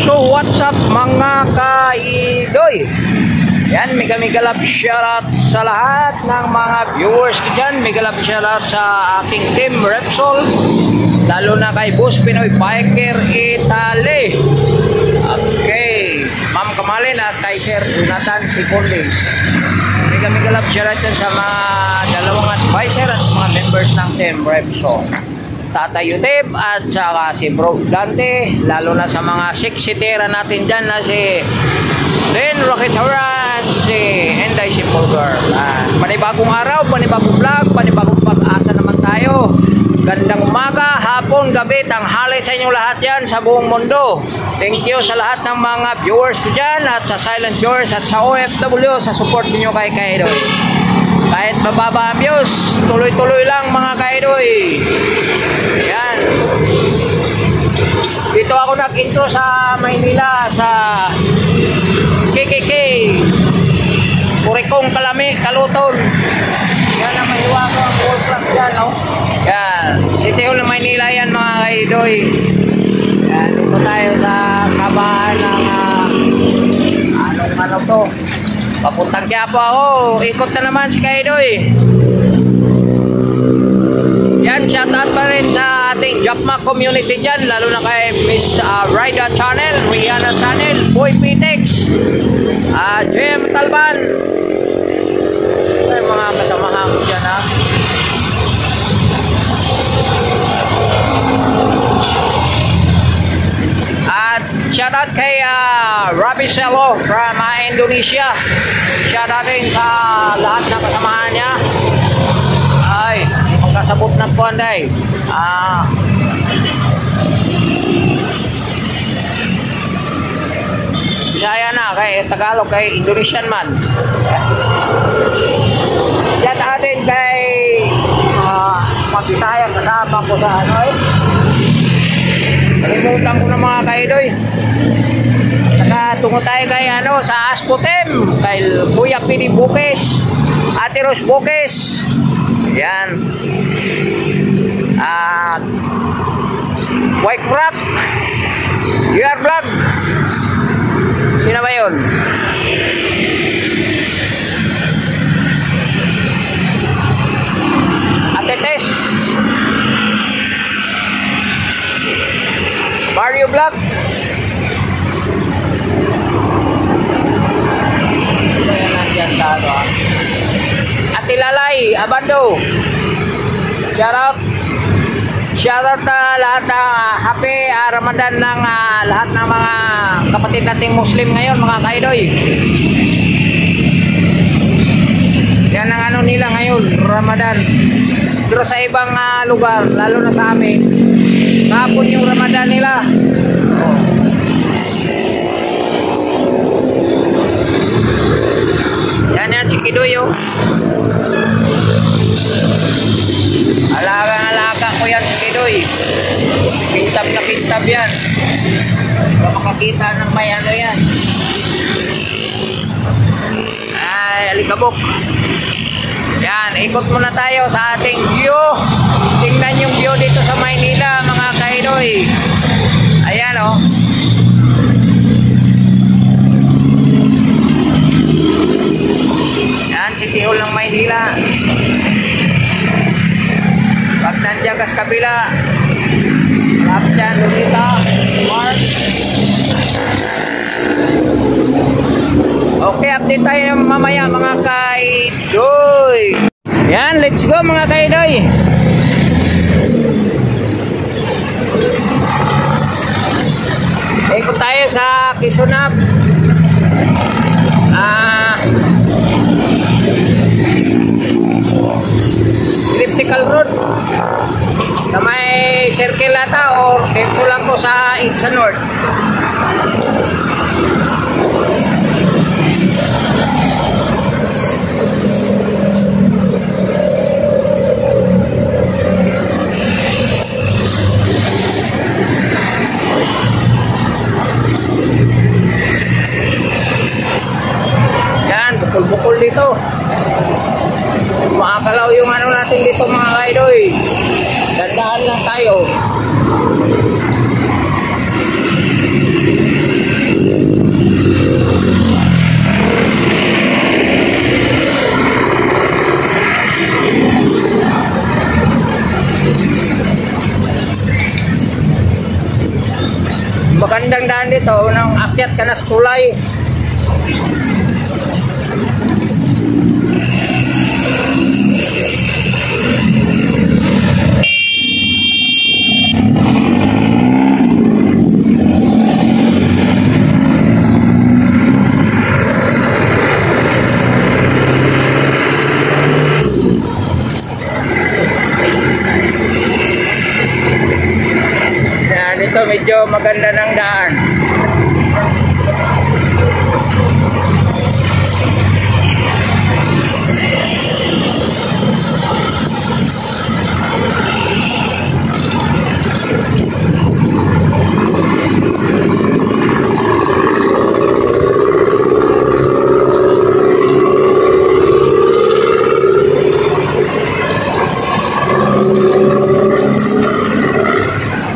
So what's up mga kaidoy? Yan, mega love shoutout sa lahat ng mga viewers ko dyan. Mega love shoutout sa aking team Repsol, lalo na kay Boss Pinoy Biker Italy. Okay, Ma'am Kamalin at kay Sir Jonathan Sipondes. Mega love shoutout dyan sa mga dalawang advisor at mga members ng team Repsol, Tata Utip at saka si Bro Dante, lalo na sa mga six-seatera natin dyan na si Den Rocket Horan, si Enday si Polgar. Panibagong araw, panibagong vlog, panibagong pag-asa naman tayo. Gandang umaga, hapon, gabi, tanghali sa inyo lahat yan sa buong mundo. Thank you sa lahat ng mga viewers ko dyan at sa silent viewers at sa OFW sa support niyo kay Kaidoy. Kahit mababa ang views, tuloy-tuloy lang mga Kaidoy. Yan. Dito ako nagkinto sa Maynila sa KKK Kurikong Kalami, Kaluton. Yan ang mahiwa ko ang full class dyan, oh. Yan, City Hall ng Maynila yan mga Kaidoy. Yan, dito tayo sa kabahan ng ano to, papuntang Quiapo ako. Ikot na naman si Kaidoy. Yan, shoutout pa rin sa ating Japma community dyan, lalo na kay Miss Rida Channel, Rihanna Channel, Boy Pitex, Jem Talban. Ay, mga kasamahan ko dyan, ha. At shoutout kay Rabi Selo from Indonesia. Shoutout rin sa lahat ng kasamahan niya. Ay, magkasabot na po anday. Bisaya na kay Tagalog, kay Indonesian man. Yan atin kay Bisaya, kasama ko sa ano eh. Kalimutan ko na mga Kaidoy. Tungo tayo kay ano sa Asputem, kay Kuya Pidi Bukes, Ate Ros Bukes. Yan. White Rock GR Vlog. Sino ba yun? Ate Tess Mario Vlog. Ate Lalay Abando, shoutout lahat ng happy Ramadan ng lahat ng mga kapatid nating Muslim ngayon mga Kaidoy. Yan ang ano nila ngayon, Ramadan. Pero sa ibang lugar, lalo na sa amin, kahapon yung Ramadan nila. Yan si Kidoy, oh. Alaga ko yan si Kidoy. Kintab na kintab yan. Baka makakita ng may ano yan. Ay, alikabok. Yan, ikot muna tayo sa ating view. Tingnan yung view dito sa Maynila mga Kaidoy. Ayan, oh. City Hall ng Maynila. Pag nandiyan ka sa kabila, lapit dyan, Lunita, Mark. Okay, update tayo mamaya mga Kaidoy. Yan, let's go mga Kaidoy. Ikot tayo sa Kisunap. Elliptical Road sa may circle ata or dito lang ko sa Itza North. Yan, bukol-bukol dito. Makakalaw yung ano natin dito mga Kaidoy. Dandahan lang tayo. magandang daan dito. Unang akyat ka na sa tulay. Dito medyo maganda ng daan.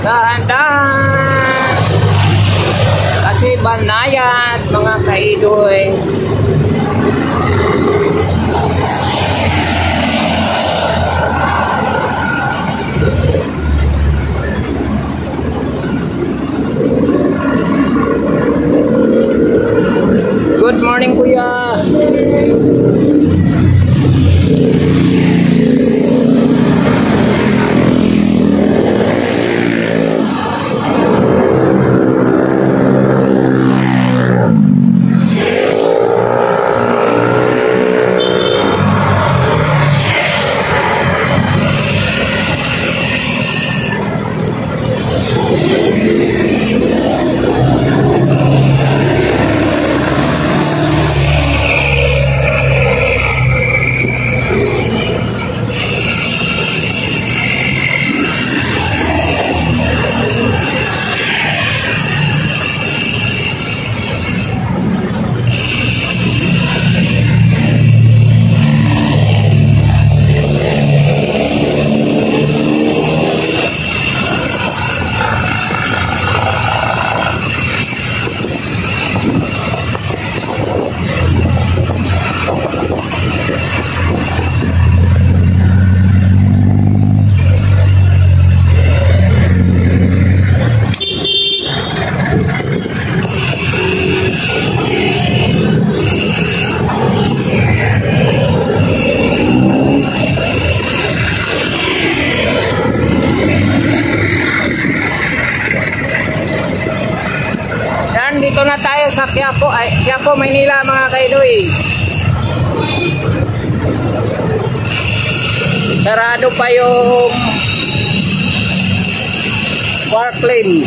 Dahan-dahan kasi banayad mga kaidoy. Good morning kuya. Dito na tayo sa Quiapo, Maynila mga kaidoy. Sarado pa yung park lane.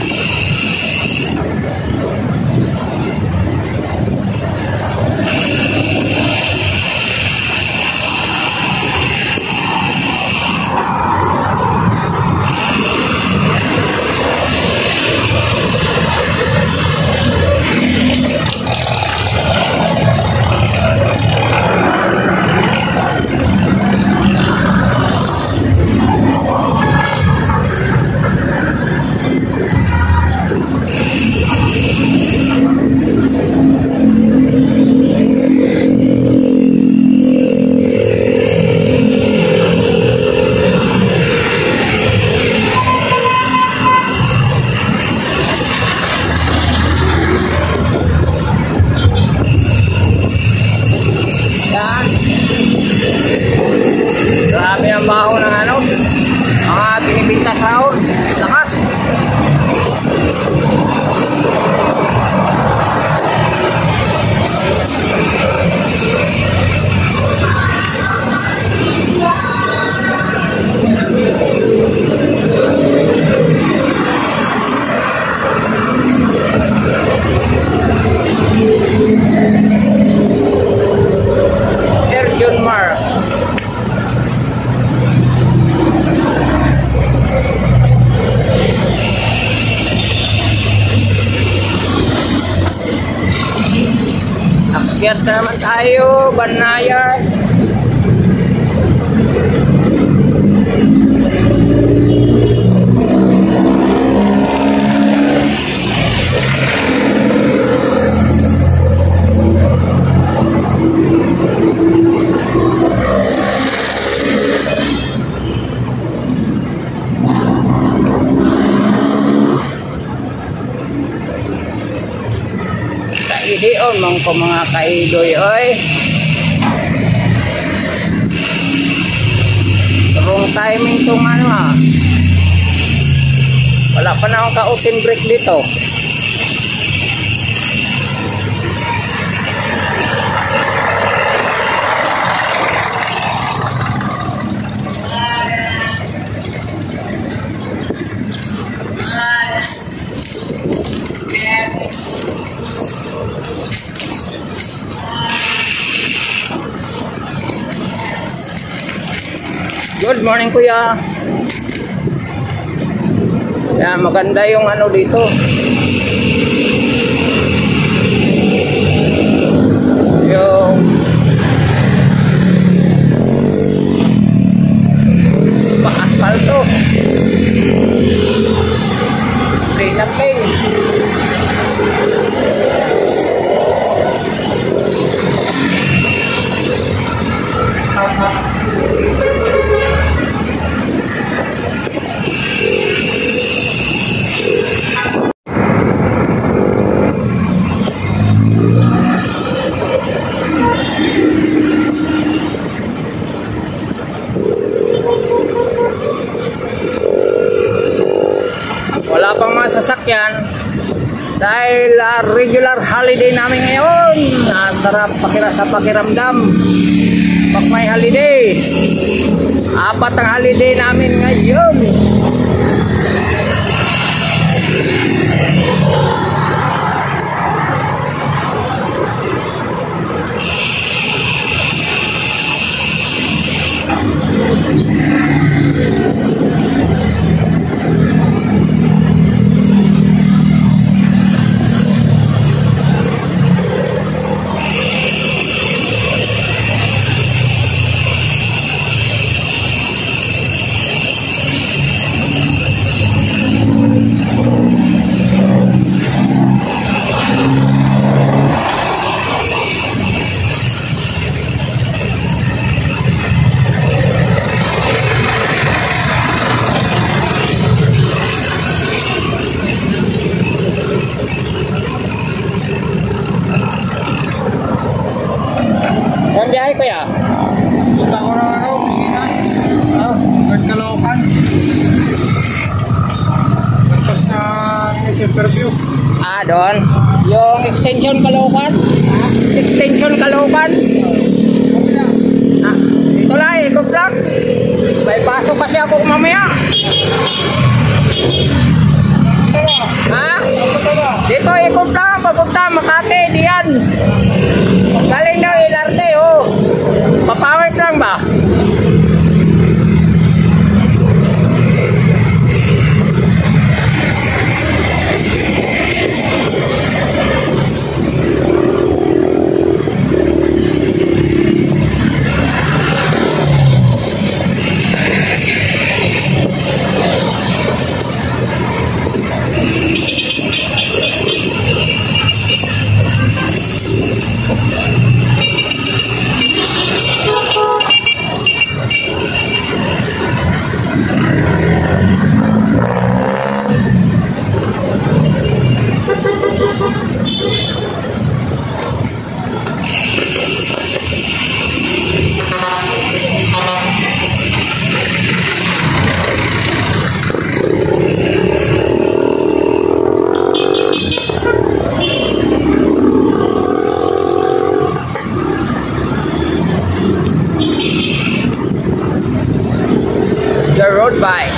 Grabe ang baho ng ano, mga pinipinta sahur, lakas. John Mark. Akyat naman tayo, Banayad. idion mong ko mga kaidoy oy. Wrong timing tong ano ha. Wala pa na akong ka-open break dito. Good morning kuya. Yan, maganda yung ano dito. Yung pa-asfalto. Plain na plain. Wala pang mga sasakyan dahil regular holiday namin ngayon. Sarap sa pakiramdam pag may holiday. 4 ang holiday namin ngayon. Ang biyahe kuya? Punta ko ng ano, Pilipinas. Caloocan. Tapos na interview. Doon. Yung extension Caloocan? Extension Caloocan? Dito lang, ikot lang. May pasok kasi ako mamaya. Dito ikot lang, papunta Makati, diyan. Galing na Ilarte, oh. Papawers lang ba? The road bike.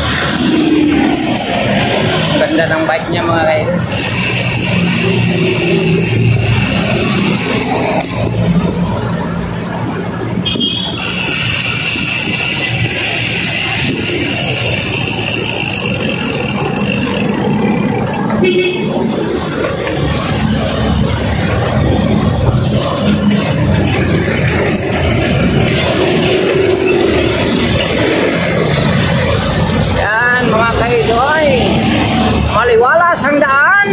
Ganda ng bike niya mga kaibigan. Yan mga kaidoy, maliwalas ang daan.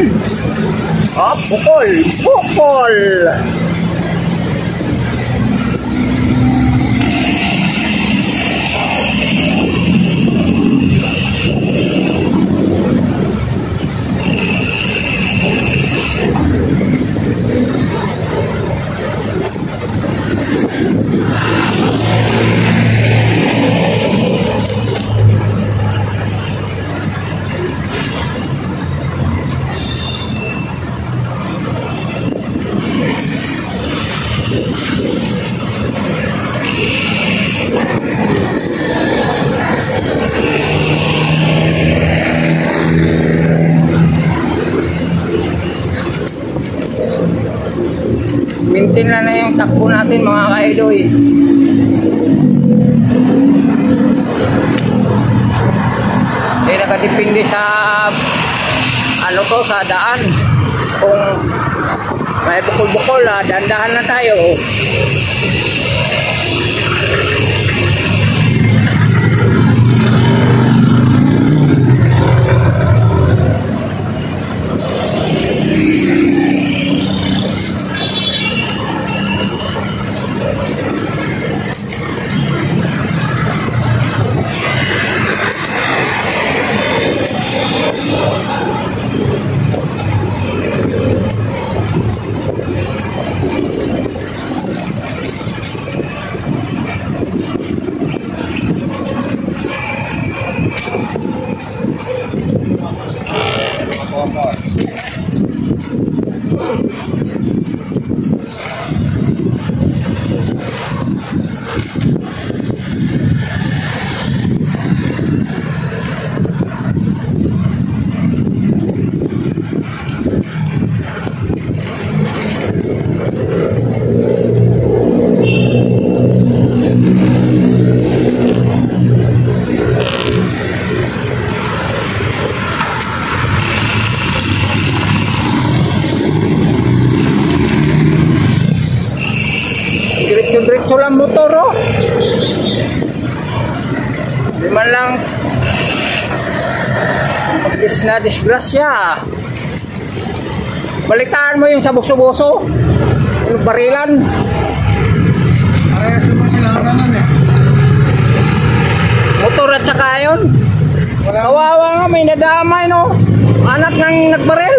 Bukol, bukol. Maintain na yung takbo natin mga ka-idoy. Hindi nakadepende sa ano to, sa daan. Kung may bukol-bukol, dandahan na tayo. Diretso lang motor, oh. Di man lang pagkis na disgrasya. Balitaan mo yung sa buso-buso, yung barilan. Parehas naman sila naman eh. Motor at saka yun. Kawawa nga, may nadamay, no. Anak ng nagbaril.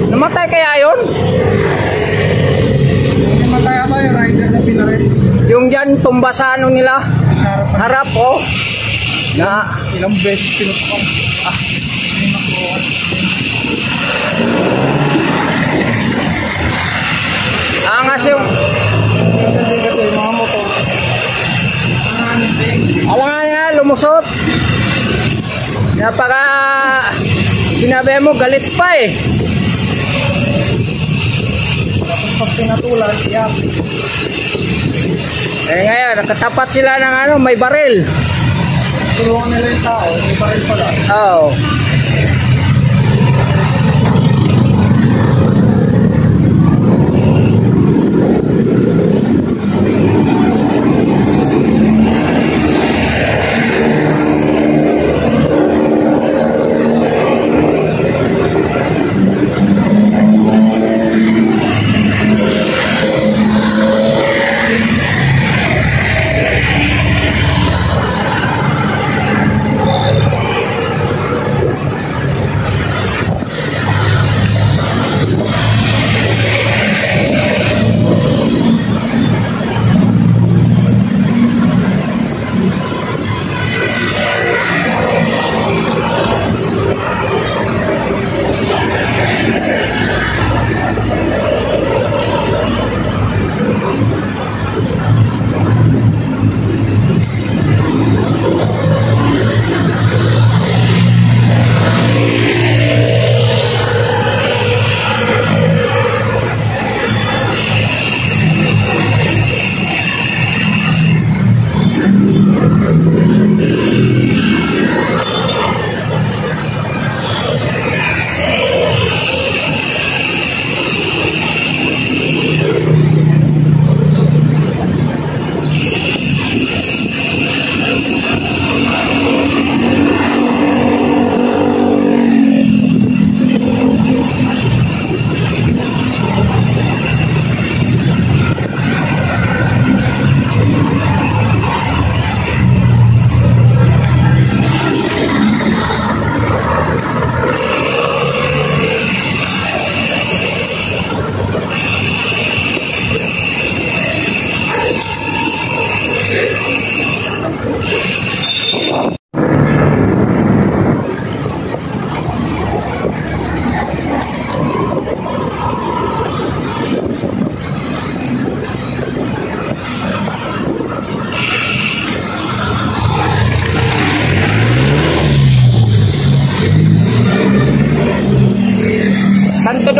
Namatay kaya yun? Matay ata yung rider na pinaril. Yung dyan, tumba sa ano nila. Harap, oh. Na, Ilang beses pinutok. angas yung... Kasi mga motor. Alangan nga, lumusot. Napaka... Sinabi mo, galit pa eh. Tapos pag pinatulan, yak. Eh ngayon, nakatapat sila ng ano, may baril. Tulungan nila yung tao, may baril pala. Oo.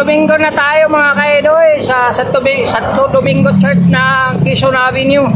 Domingo na tayo mga kaidoy sa Santo Domingo Church ng Quezon Avenue.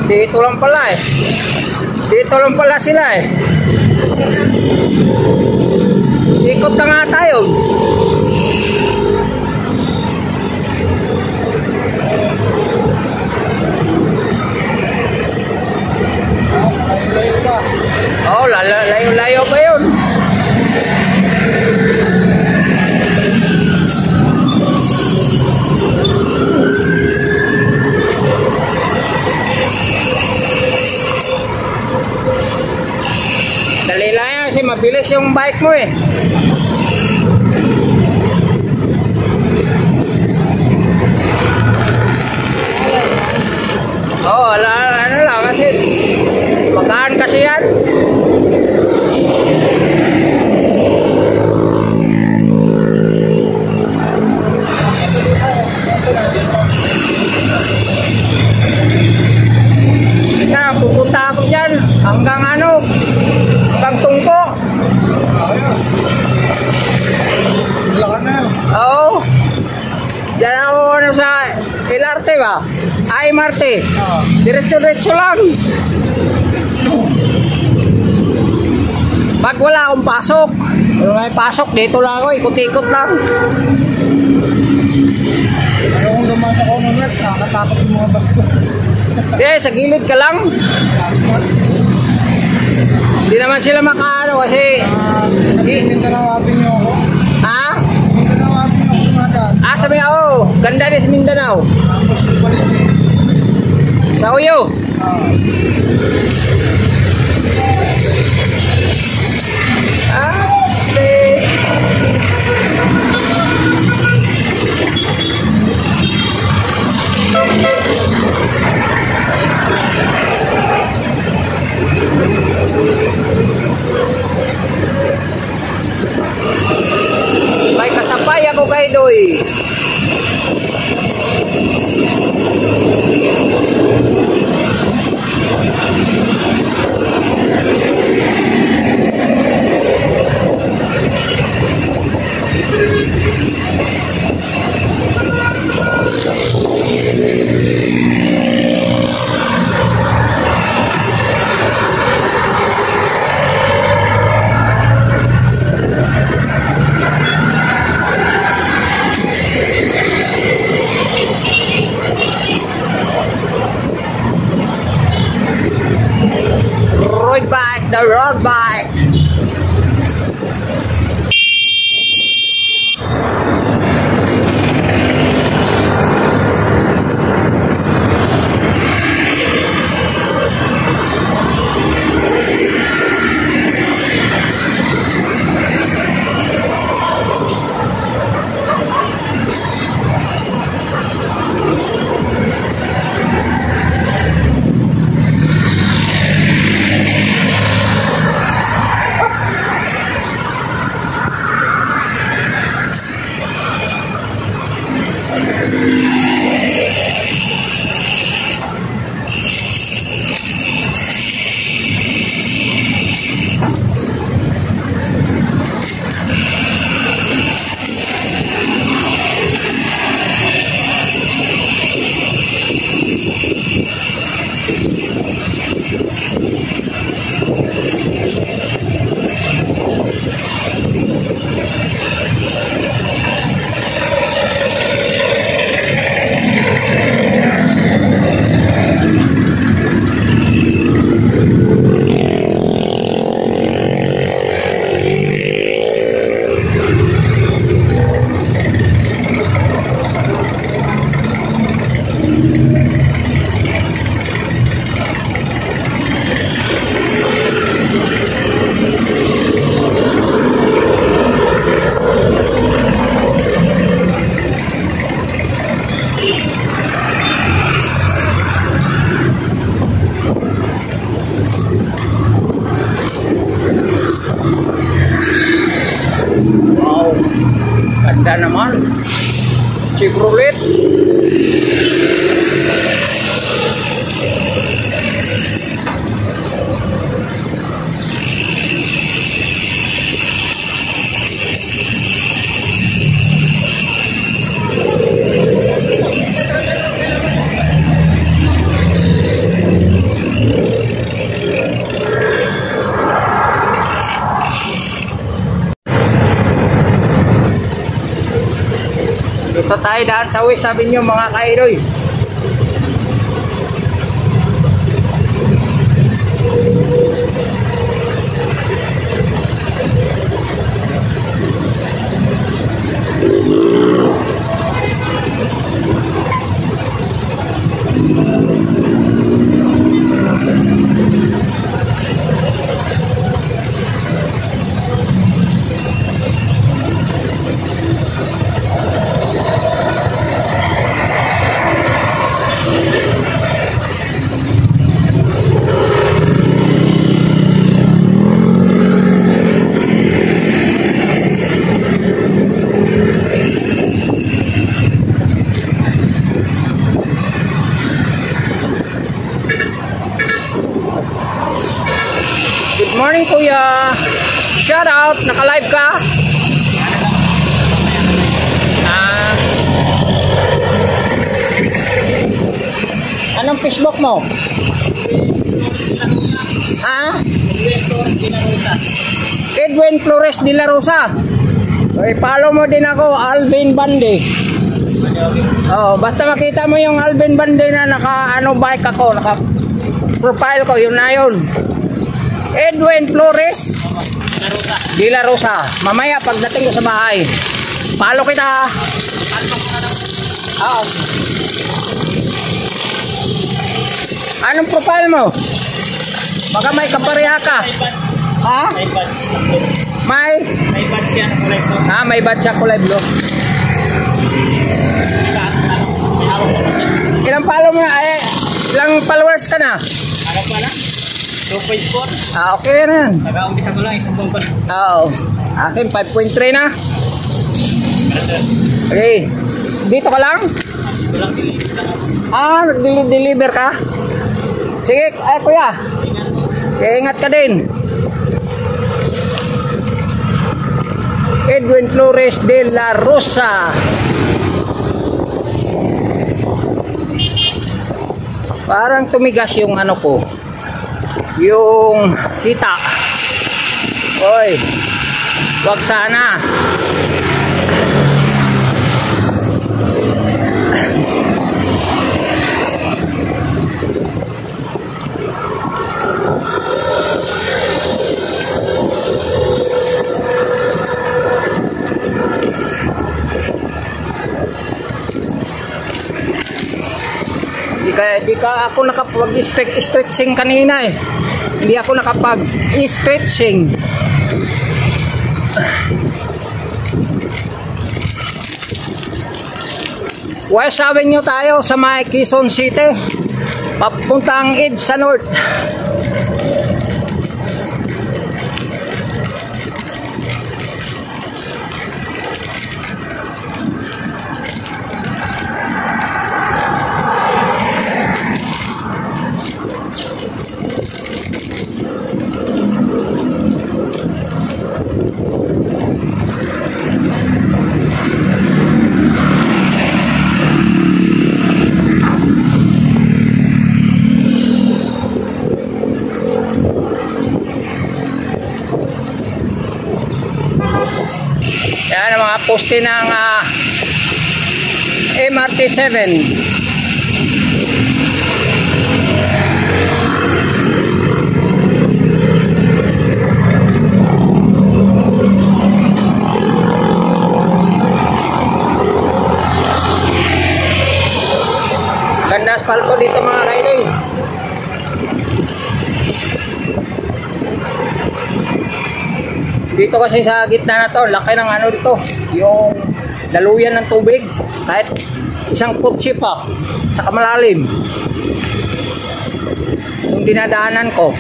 Dito lang pala eh. Dito lang pala sila eh. Ikot na nga tayo. Oh, layo-layo pa yun. Dali lang yan kasi mabilis yung bike mo eh. Oh, ano lang kasi magaan kasi yan. Na, pupunta ako dyan hanggang ano, hanggang Tungko. Lakan na yun. Oo. Diyan ako ano sa LRT ba? Ay, Marte. Diretso-diretso lang. Pag wala akong pasok, kung may pasok, dito lang ako, ikot-ikot lang. Ayaw kong lumasa ko ng net, nakakatakot yung mga basko. Eh, sa gilid ka lang. Hindi naman sila makaano kasi... Mindanao Avenue ako. Ha? Mindanao Avenue ako kumagaan. Ah, sabi ako, ganda rin sa Mindanao. Tapos balik eh. Sa Uyo. May kasabay ako kay Doy. Ganda naman. Chevrolet. Dito tayo daan sa West Avenue mga kairoy. Good morning kuya. Shout out, naka-live ka? Anong Facebook mo? Edwin Flores de la Rosa. Follow mo din ako, Alvin Bande. Oh, basta makita mo yung Alvin Bande na bike ako, naka profile ko, yun na yun. Edwin Flores de la Rosa. Mamaya pagdating ko sa bahay, follow kita. Oo. Anong profile mo? Baka may kapareha ka. Ha? May badge siya na kulay blue. May badge siya kulay blue. Ilang follow mo na? Ilang followers ka na? Ano pa na? 2.4. Okay na yan. Nag-aumpisa ko lang, isang buwan pa. Oo. Akin 5.3 na. Okay. Dito ka lang? Deliver ka? Sige, kuya. Ingat ka din. Edwin Flores de la Rosa. Parang tumigas yung ano ko. Yung hita. Oy. Wag sana. Di ka ako nakapag-stretching kanina eh. Hindi ako nakapag-stretching. West Avenue tayo sa may Quezon City. Papuntang EDSA North. Yan ang mga poste ng MRT7. Ganda asfalto dito mga kailoy. Dito kasi sa gitna na to, laki ng ano dito, yung daluyan ng tubig, kahit isang kutsi pa, saka malalim. Yung dinadaanan ko,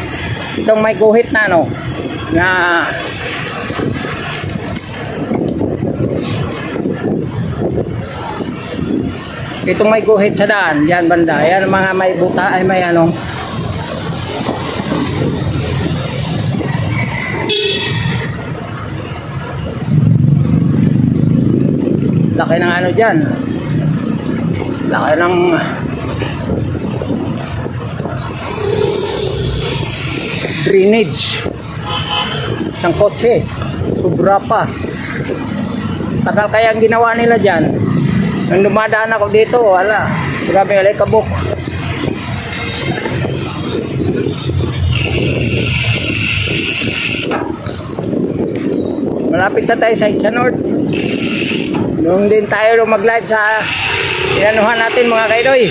itong may guhit na ano, na Itong may guhit sa daan, yan banda. Yan mga may buta, ay may ano. Laki ng ano dyan. Laki ng drainage. Isang kotse. Sobra pa. Tagal kaya ang ginawa nila dyan. Nung dumadaan ako dito, wala. Grabe alay kabok. Malapit na tayo sa North. Doon din tayo mag-live sa inanuhan natin mga kaidoy.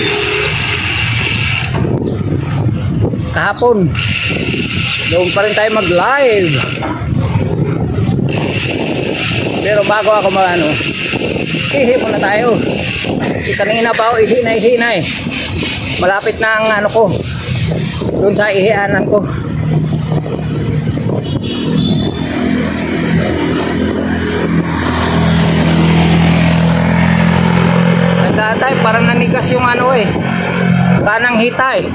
Kahapon. Doon pa rin tayo mag-live. Pero bago ako mag-ano, ihi muna tayo. Kanina pa ako ihi na eh. Malapit na ang ano ko. Doon sa ihianan ko. Nagdaan tayo, parang nanigas yung ano eh. Kanang hita eh.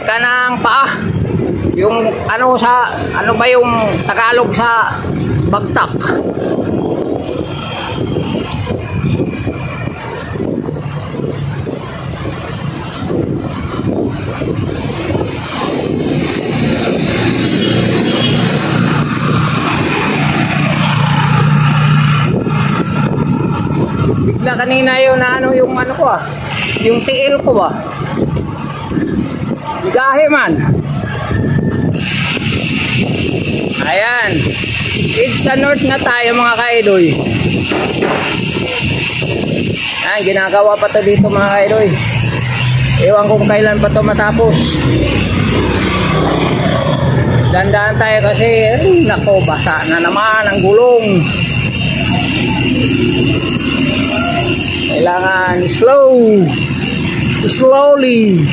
Kanang paa. Yung ano sa, ano ba yung Tagalog sa bagtak? Bigla kanina yun na ano yung ano ko yung tiil ko ba? Bigahe man. Ayan. It's North na tayo mga kaidoy. Ayan, ginagawa pa to dito mga kaidoy. Ewan kung kailan pa to matapos. Dandaan tayo kasi nako, basa na naman ang gulong. Kailangan slowly.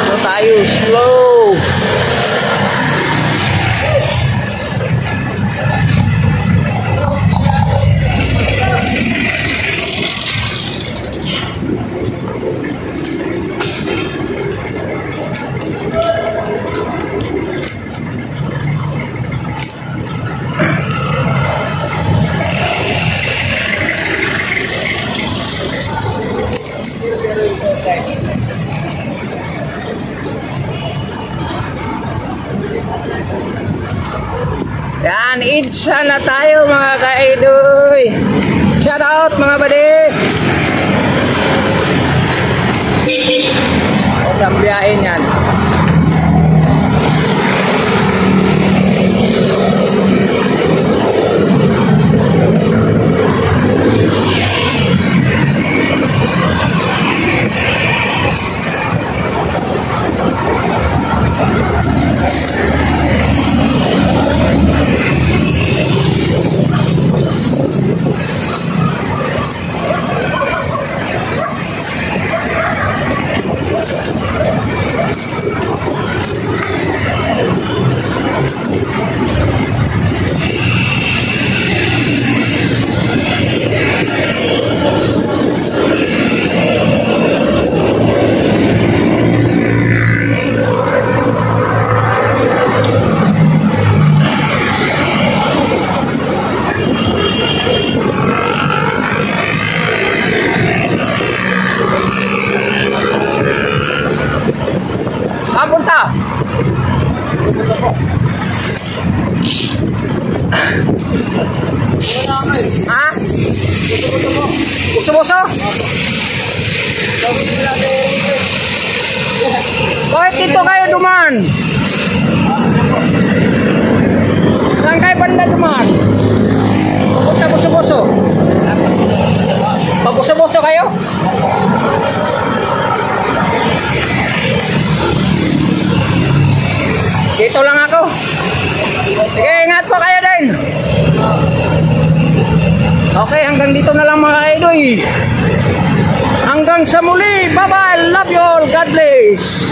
So tayo slow. Yan, itsa na tayo mga kaidoy. Shout out mga bade. Isang biyahin yan. Punta. Ha? Buso-buso? Bakit dito kayo duman? Saan kayo banda duman? Pupunta buso-buso? Pag-buso-buso kayo? Dito lang ako. Sige, ingat po kayo din. Okay, hanggang dito na lang mga kaidoy. Hanggang sa muli. Bye-bye. Love you all. God bless.